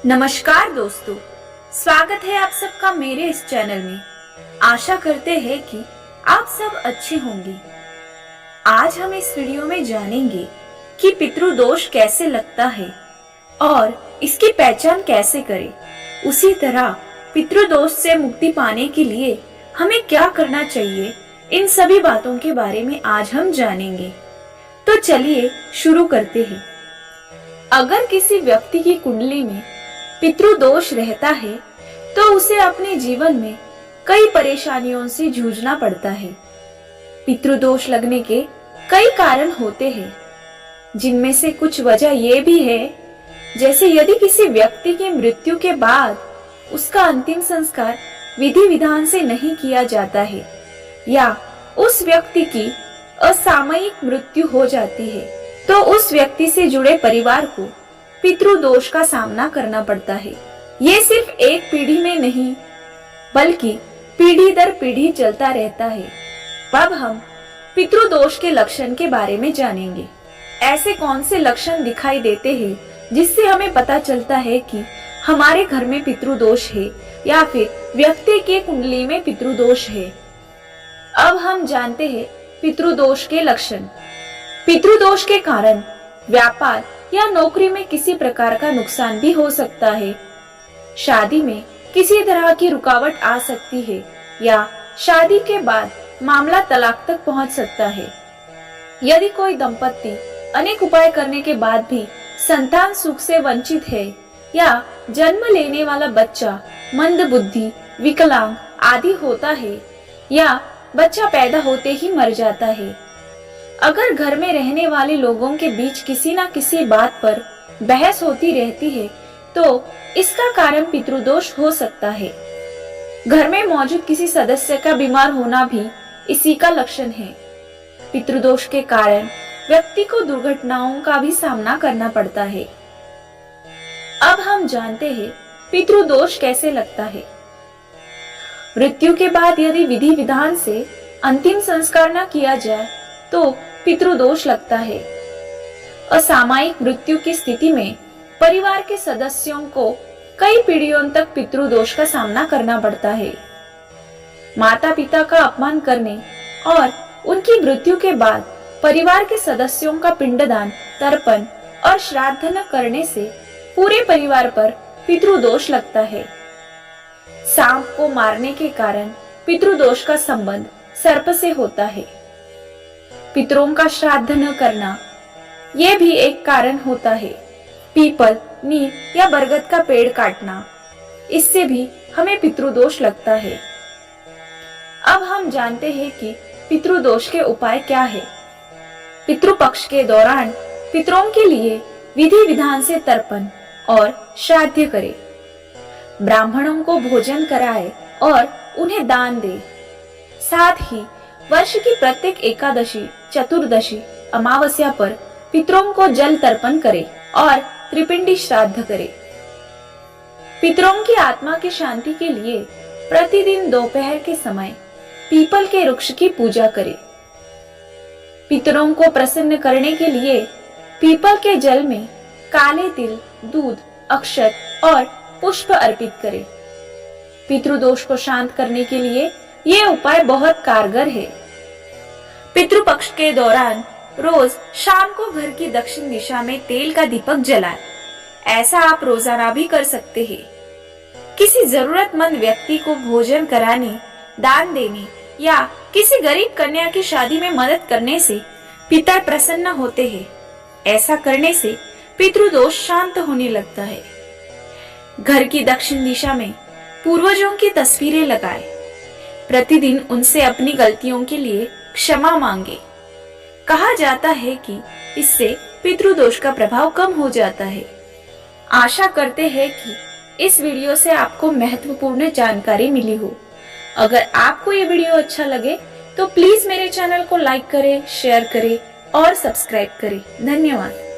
नमस्कार दोस्तों, स्वागत है आप सबका मेरे इस चैनल में। आशा करते हैं कि आप सब अच्छे होंगे। आज हम इस वीडियो में जानेंगे कि पितृदोष कैसे लगता है और इसकी पहचान कैसे करें। उसी तरह पितृदोष से मुक्ति पाने के लिए हमें क्या करना चाहिए, इन सभी बातों के बारे में आज हम जानेंगे। तो चलिए शुरू करते हैं। अगर किसी व्यक्ति की कुंडली में पितृदोष रहता है तो उसे अपने जीवन में कई परेशानियों से जूझना पड़ता है। पितृदोष लगने के कई कारण होते हैं, जिनमें से कुछ वजह ये भी है, जैसे यदि किसी व्यक्ति की मृत्यु के बाद उसका अंतिम संस्कार विधि विधान से नहीं किया जाता है या उस व्यक्ति की असामयिक मृत्यु हो जाती है, तो उस व्यक्ति से जुड़े परिवार को पितृदोष का सामना करना पड़ता है। ये सिर्फ एक पीढ़ी में नहीं, बल्कि पीढ़ी दर पीढ़ी चलता रहता है। अब हम पितृदोष के लक्षण के बारे में जानेंगे। ऐसे कौन से लक्षण दिखाई देते हैं जिससे हमें पता चलता है कि हमारे घर में पितृदोष है या फिर व्यक्ति के कुंडली में पितृदोष है। अब हम जानते हैं पितृदोष के लक्षण। पितृदोष के कारण व्यापार या नौकरी में किसी प्रकार का नुकसान भी हो सकता है। शादी में किसी तरह की रुकावट आ सकती है या शादी के बाद मामला तलाक तक पहुंच सकता है। यदि कोई दंपत्ति अनेक उपाय करने के बाद भी संतान सुख से वंचित है या जन्म लेने वाला बच्चा मंद बुद्धि, विकलांग आदि होता है या बच्चा पैदा होते ही मर जाता है। अगर घर में रहने वाले लोगों के बीच किसी न किसी बात पर बहस होती रहती है तो इसका कारण पितृदोष हो सकता है। घर में मौजूद किसी सदस्य का बीमार होना भी इसी का लक्षण है। पितृदोष के कारण व्यक्ति को दुर्घटनाओं का भी सामना करना पड़ता है। अब हम जानते हैं पितृदोष कैसे लगता है। मृत्यु के बाद यदि विधि विधान से अंतिम संस्कार न किया जाए तो पितृदोष लगता है। असामयिक मृत्यु की स्थिति में परिवार के सदस्यों को कई पीढ़ियों तक पितृदोष का सामना करना पड़ता है। माता पिता का अपमान करने और उनकी मृत्यु के बाद परिवार के सदस्यों का पिंडदान, तर्पण और श्राद्ध न करने से पूरे परिवार पर पितृदोष लगता है। सांप को मारने के कारण पितृदोष का संबंध सर्प से होता है। पितरों का श्राद्ध न करना यह भी एक कारण होता है। पीपल, नीम या बरगद का पेड़ काटना, इससे भी हमें पितृदोष लगता है। अब हम जानते हैं कि पितृदोष के उपाय क्या है। पितृपक्ष के दौरान पितरों के लिए विधि विधान से तर्पण और श्राद्ध करें। ब्राह्मणों को भोजन कराए और उन्हें दान दे। साथ ही वर्ष की प्रत्येक एकादशी, चतुर्दशी, अमावस्या पर पितरों को जल तर्पण करे और त्रिपिंडी श्राद्ध करे। पितरों की आत्मा की शांति के लिए प्रतिदिन दोपहर के समय पीपल के वृक्ष की पूजा करे। पितरों को प्रसन्न करने के लिए पीपल के जल में काले तिल, दूध, अक्षत और पुष्प अर्पित करे। पितृदोष को शांत करने के लिए ये उपाय बहुत कारगर है। पितृपक्ष के दौरान रोज शाम को घर की दक्षिण दिशा में तेल का दीपक जलाएं। ऐसा आप रोजाना भी कर सकते हैं। किसी जरूरतमंद व्यक्ति को भोजन कराने, दान देने या किसी गरीब कन्या की शादी में मदद करने से पितर प्रसन्न होते हैं। ऐसा करने से पितृदोष शांत होने लगता है। घर की दक्षिण दिशा में पूर्वजों की तस्वीरें लगाएं। प्रतिदिन उनसे अपनी गलतियों के लिए क्षमा मांगे। कहा जाता है कि इससे पितृदोष का प्रभाव कम हो जाता है। आशा करते हैं कि इस वीडियो से आपको महत्वपूर्ण जानकारी मिली हो। अगर आपको ये वीडियो अच्छा लगे तो प्लीज मेरे चैनल को लाइक करें, शेयर करें और सब्सक्राइब करें। धन्यवाद।